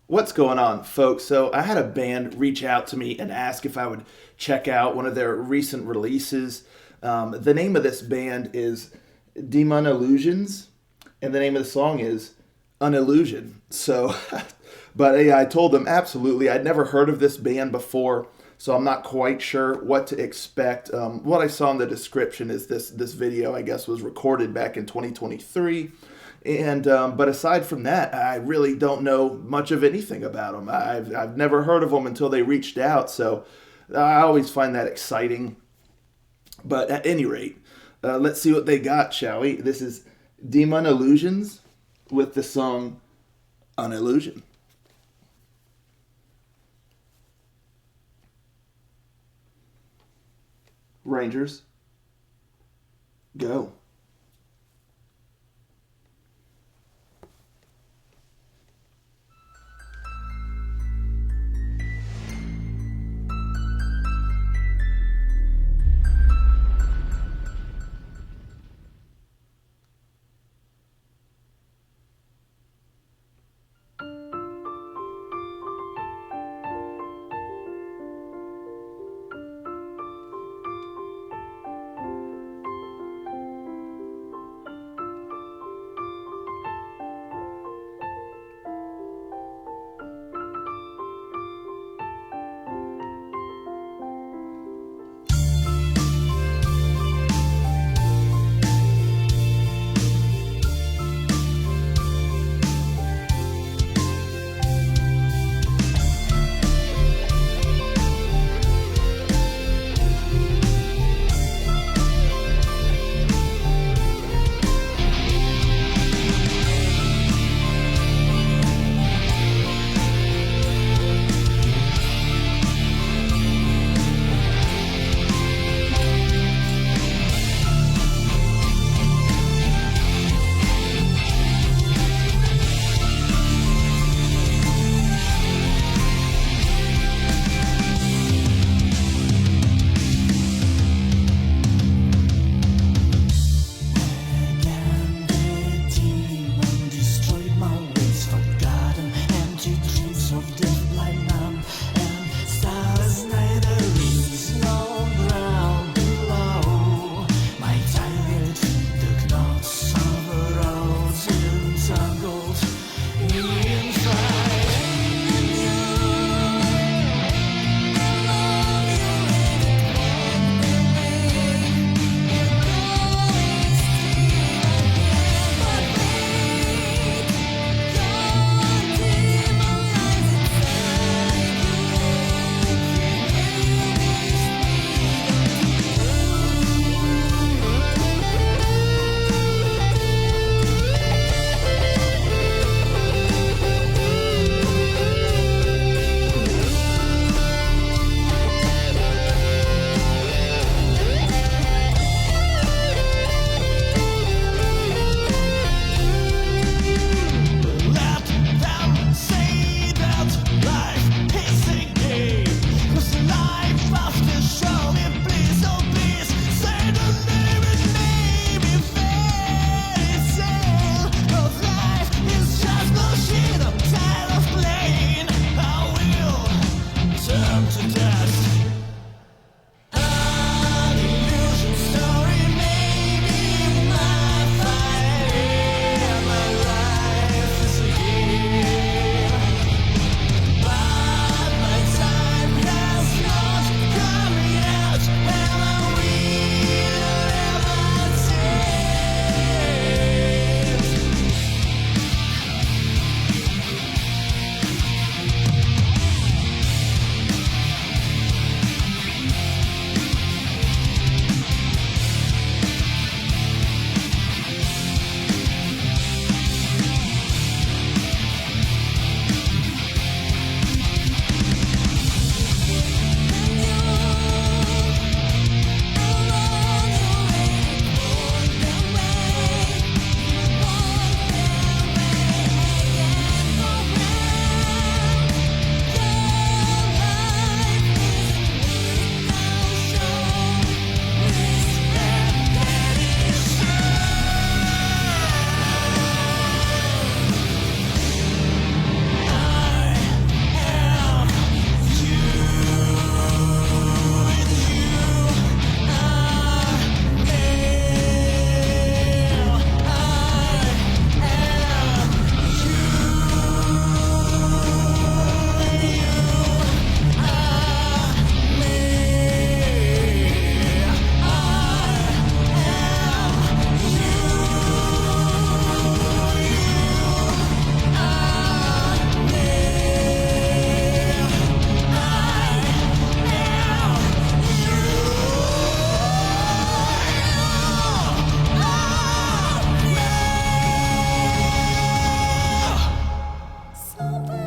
What's going on, folks? So, I had a band reach out to me and ask if I would check out one of their recent releases. The name of this band is DemUnillusions, and the name of the song is Unillusion. So, but yeah, I told them absolutely. I'd never heard of this band before, so I'm not quite sure what to expect. What I saw in the description is this video, I guess, was recorded back in 2023. And but aside from that, I really don't know much of anything about them. I've never heard of them until they reached out. So I always find that exciting. But at any rate, let's see what they got, shall we? This is Demon Illusions with the song An Illusion. Rangers, go.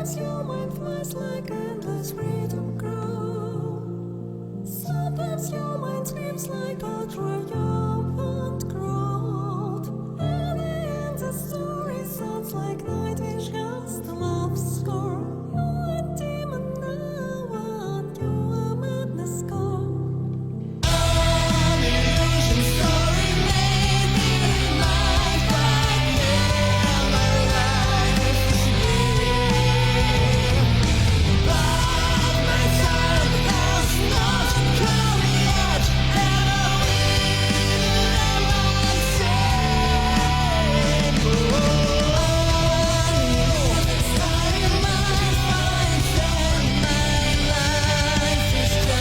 Sometimes your mind flies like endless freedom grow. Sometimes your mind screams like a triumphant crowd. In the end, the story sounds like nightingale's love score. You're a demon now, and you're a madness score. Unillusion story made me life like never life is real. But my time has not come yet, and I will never say. Unillusion story might find that my life is just beginning.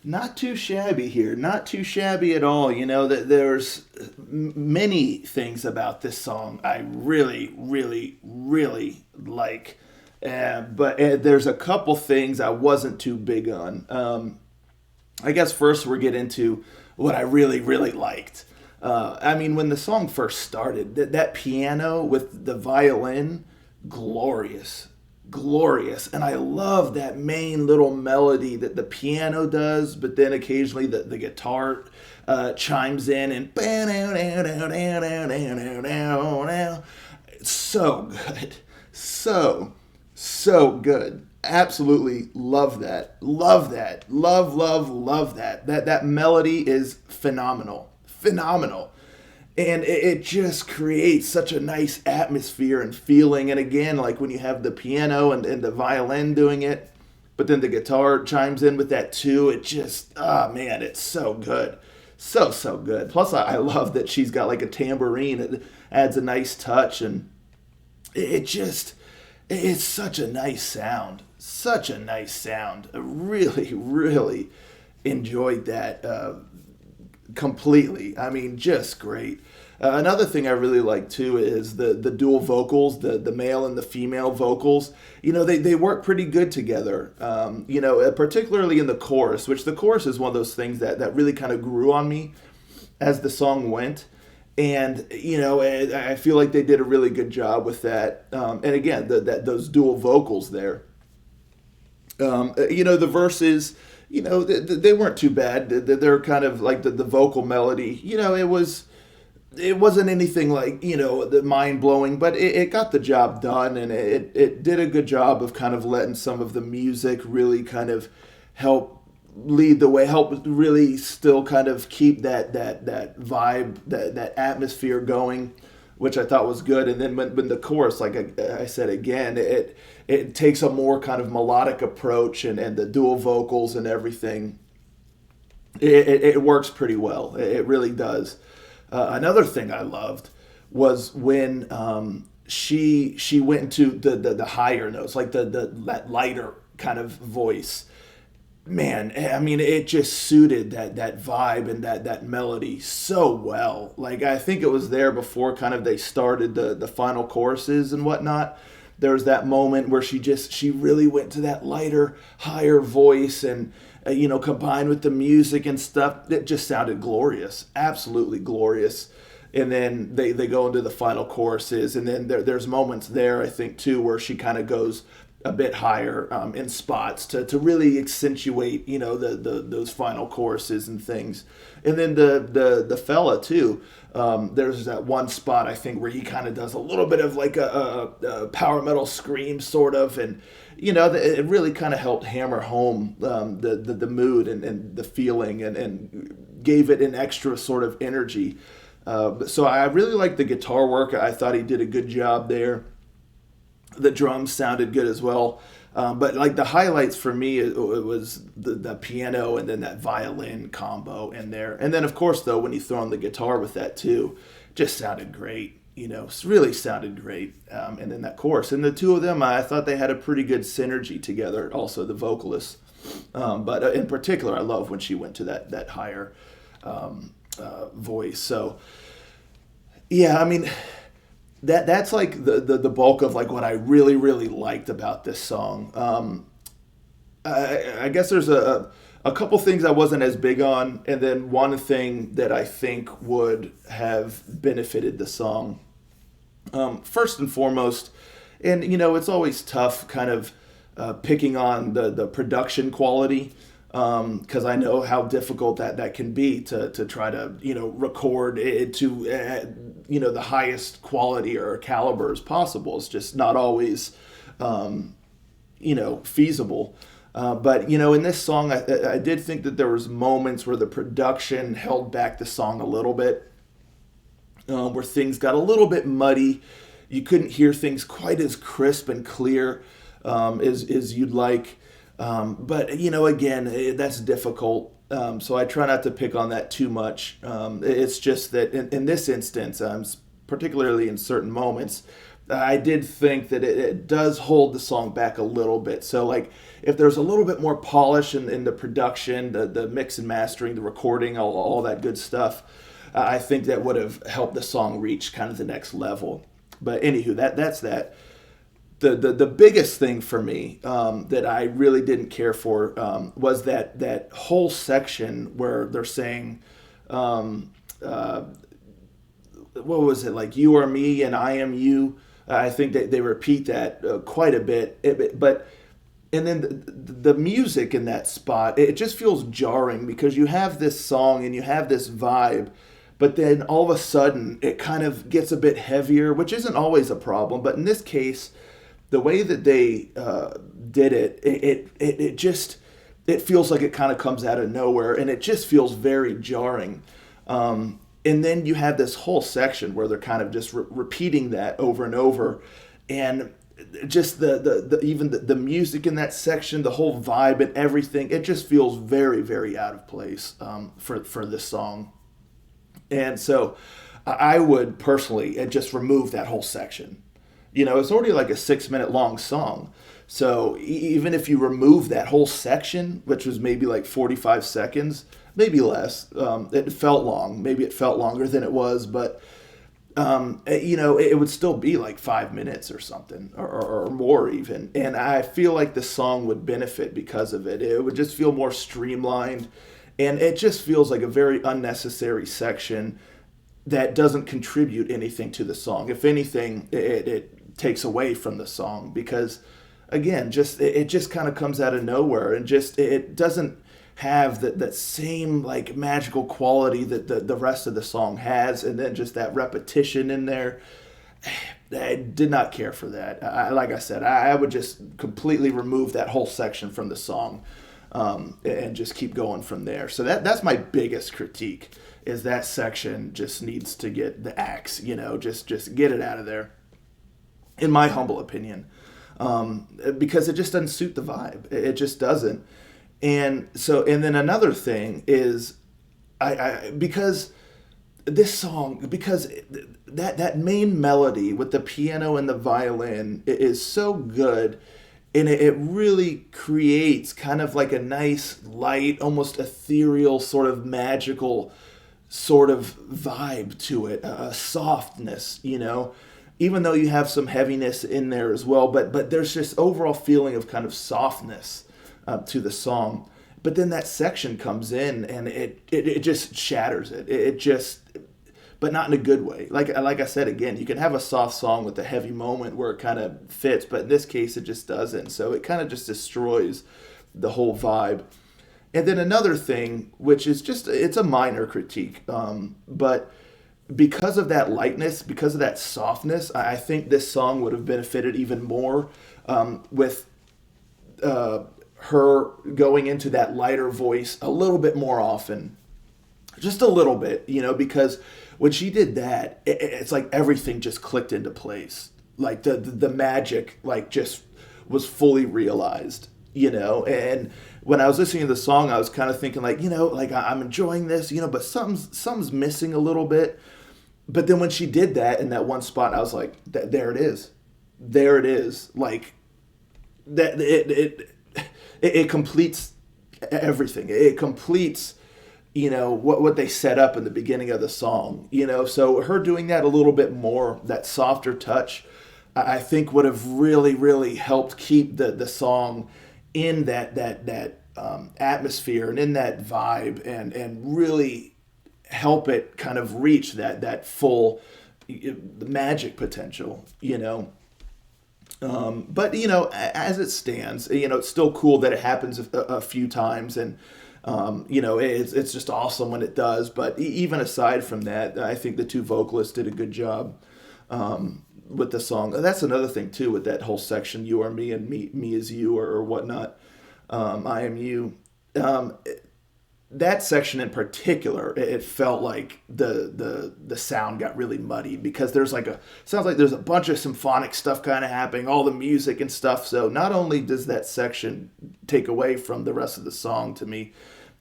Not too shabby here, not too shabby at all. You know that there's many things about this song I really, really, really like, but there's a couple things I wasn't too big on. I guess first we'll get into what I really, really liked. I mean, when the song first started, that piano with the violin, glorious, glorious. And I love that main little melody that the piano does, but then occasionally the guitar chimes in and it's so good. So good. Absolutely love that. Love that. Love that. That melody is phenomenal. Phenomenal. And it just creates such a nice atmosphere and feeling. And again, like when you have the piano and the violin doing it, but then the guitar chimes in with that too, it just, oh man, it's so good. So good. Plus, I love that she's got like a tambourine. It adds a nice touch, and it's such a nice sound. Such a nice sound. I really, really enjoyed that completely. I mean, just great. Another thing I really like too is the dual vocals, the male and the female vocals. You know, they work pretty good together. You know, particularly in the chorus, which the chorus is one of those things that really kind of grew on me as the song went. And, you know, I feel like they did a really good job with that. And again, those dual vocals there. You know, the verses, you know, they weren't too bad. They're kind of like the vocal melody. You know, it wasn't anything like, you know, the mind blowing, but it got the job done, and it did a good job of kind of letting some of the music really kind of help lead the way, help really still kind of keep that vibe, that atmosphere going, which I thought was good. And then when the chorus, like I said again, it takes a more kind of melodic approach, and the dual vocals and everything, it works pretty well. It really does. Another thing I loved was when she went into the higher notes, like that lighter kind of voice. Man, I mean, it just suited that vibe and that melody so well. Like, I think it was there before kind of they started the final choruses and whatnot. There was that moment where she really went to that lighter, higher voice, and you know, combined with the music and stuff, it just sounded glorious, absolutely glorious. And then they go into the final choruses, and then there's moments there, I think, too, where she kind of goes a bit higher in spots to really accentuate, those final choruses and things. And then the fella too. There's that one spot I think where he kind of does a little bit of like a power metal scream sort of, and it really kind of helped hammer home the mood and the feeling, and gave it an extra sort of energy. So I really liked the guitar work. I thought he did a good job there. The drums sounded good as well. But like the highlights for me, it was the piano and then that violin combo in there. And then of course though, when you throw in the guitar with that too, just sounded great. It really sounded great. And then that chorus. And the two of them, I thought they had a pretty good synergy together. Also the vocalists. But in particular, I love when she went to that higher voice. So yeah, I mean, that's like the bulk of like what I really really liked about this song. I guess there's a couple things I wasn't as big on, and then one thing that I think would have benefited the song. First and foremost, and it's always tough kind of picking on the production quality, because I know how difficult that can be to try to record it to the highest quality or caliber as possible. It's just not always feasible. But in this song, I did think that there was moments where the production held back the song a little bit, where things got a little bit muddy. You couldn't hear things quite as crisp and clear as you'd like. But again, that's difficult. So I try not to pick on that too much. It's just that in this instance, particularly in certain moments, I did think that it does hold the song back a little bit. So like if there's a little bit more polish in the production, the mix and mastering, the recording, all that good stuff, I think that would have helped the song reach kind of the next level. But anywho, that's that. The biggest thing for me that I really didn't care for was that whole section where they're saying, what was it, like you are me and I am you. I think that they repeat that quite a bit. And then the music in that spot, it just feels jarring because you have this song and you have this vibe, but then all of a sudden it kind of gets a bit heavier, which isn't always a problem. But in this case, the way that they did it just feels like it kind of comes out of nowhere, and it just feels very jarring. And then you have this whole section where they're kind of just repeating that over and over, and just even the music in that section, the whole vibe and everything, it just feels very very out of place for this song. And so I would personally just remove that whole section. It's already like a 6-minute long song. So even if you remove that whole section, which was maybe like 45 seconds, maybe less, it felt long. Maybe it felt longer than it was, but it would still be like 5 minutes or something, or more even. And I feel like the song would benefit because of it. It would just feel more streamlined, and it just feels like a very unnecessary section that doesn't contribute anything to the song. If anything, it takes away from the song, because again, it just kind of comes out of nowhere, and just it doesn't have that same like magical quality that the rest of the song has. And then just that repetition in there, I did not care for that. Like I said, I would just completely remove that whole section from the song, and just keep going from there. So that's my biggest critique, is that section just needs to get the axe, just get it out of there, in my humble opinion, because it just doesn't suit the vibe. It just doesn't. And then another thing is, because this song, because that main melody with the piano and the violin is so good, and it really creates kind of like a nice, light, almost ethereal, sort of magical sort of vibe to it, a softness, even though you have some heaviness in there as well, but there's just overall feeling of kind of softness to the song. But then that section comes in, and it just shatters it. It just but not in a good way. Like I said again, you can have a soft song with a heavy moment where it kind of fits, but in this case it just doesn't. So it kind of just destroys the whole vibe. And then another thing, which is just it's a minor critique, but because of that lightness, because of that softness, I think this song would have benefited even more with her going into that lighter voice a little bit more often, just a little bit, because when she did that, it's like everything just clicked into place. Like the magic, like just was fully realized, And when I was listening to the song, I was kind of thinking like, like I'm enjoying this, but something's missing a little bit. But then when she did that in that one spot, I was like, there it is, there it is, like that it completes everything. It completes, what they set up in the beginning of the song, So her doing that a little bit more, that softer touch, I think would have really, really helped keep the song in that atmosphere and in that vibe, and really help it kind of reach that full magic potential, But as it stands, it's still cool that it happens a few times, and it's just awesome when it does. But even aside from that, I think the two vocalists did a good job with the song. That's another thing too with that whole section, "You are me and me is you," or whatnot. I am you. That section in particular, it felt like the sound got really muddy, because sounds like there's a bunch of symphonic stuff kind of happening, all the music and stuff. So not only does that section take away from the rest of the song to me,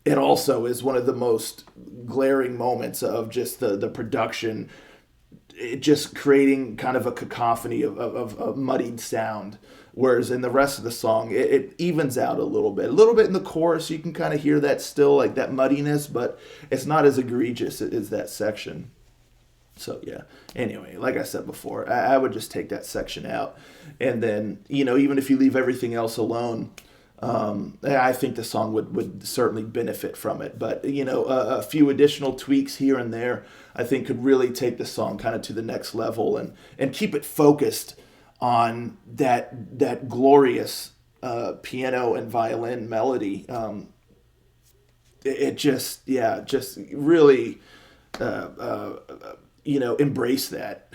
it also is one of the most glaring moments of just the production, it just creating kind of a cacophony of muddied sound. Whereas in the rest of the song, it evens out a little bit. A little bit in the chorus, you can kind of hear that still, like that muddiness, but it's not as egregious as that section. So yeah, anyway, like I said before, I would just take that section out. And then, even if you leave everything else alone, I think the song would certainly benefit from it. But, a few additional tweaks here and there, I think could really take the song kind of to the next level, and keep it focused on that glorious piano and violin melody. It just really embrace that,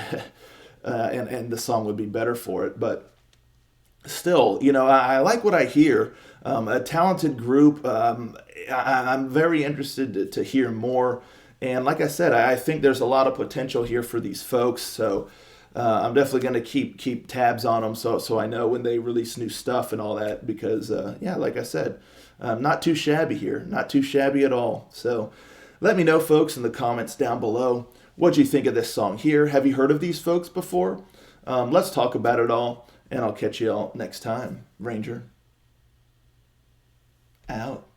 and the song would be better for it. But still, I like what I hear. A talented group. I'm very interested to hear more. And like I said, I think there's a lot of potential here for these folks. So I'm definitely going to keep tabs on them, so I know when they release new stuff and all that. Because like I said, not too shabby here, not too shabby at all. So let me know, folks, in the comments down below. What'd you think of this song here? Have you heard of these folks before? Let's talk about it all, and I'll catch you all next time. Ranger out.